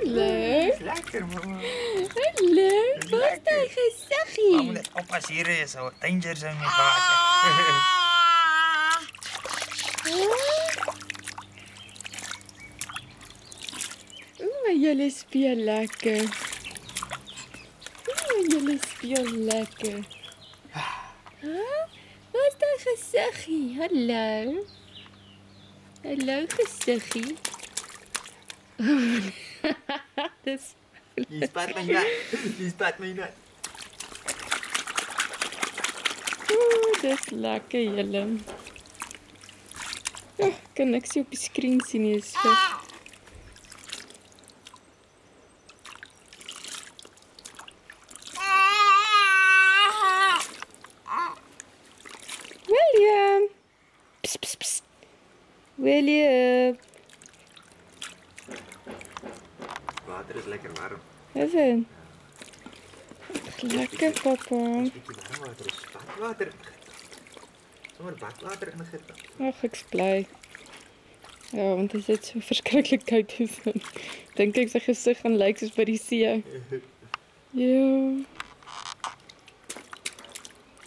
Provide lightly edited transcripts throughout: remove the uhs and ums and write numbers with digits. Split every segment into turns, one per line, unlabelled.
Hallo.
Is lekker, mama.
Hallo.
Dis
Waar is daai
lekker.
gesiggie?
Mama moet net oppas, hier is 'n danger zone met water.
Julle speel lekker. Julle speel lekker. Waar is daai gesiggie? Hallo. Hallo gesiggie. Dis
Jy spat my nat. Jy spat my nat.
dis lekker julle. Kan niks op die skerm sien nie, is vir William. Psst, psst, psst. William.
Water is lekker warm.
Is dit? Lekker papa.
Bietjie warm water is badwater. Sommer badwater ingesit.
Ag, ek's bly. Ja, want dit is so verskriklik koud is. Dink ek sy gesig gaan lyk soos by die see. Ja.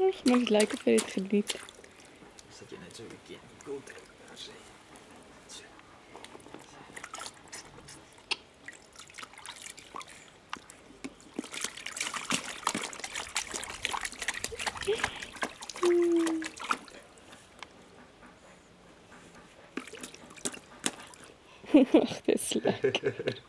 Ag, maar dit lyk of hy dit geniet.
Sit jy net so 'n bietjie in die koelte. Daar sê. So.
Ag, dis lekker.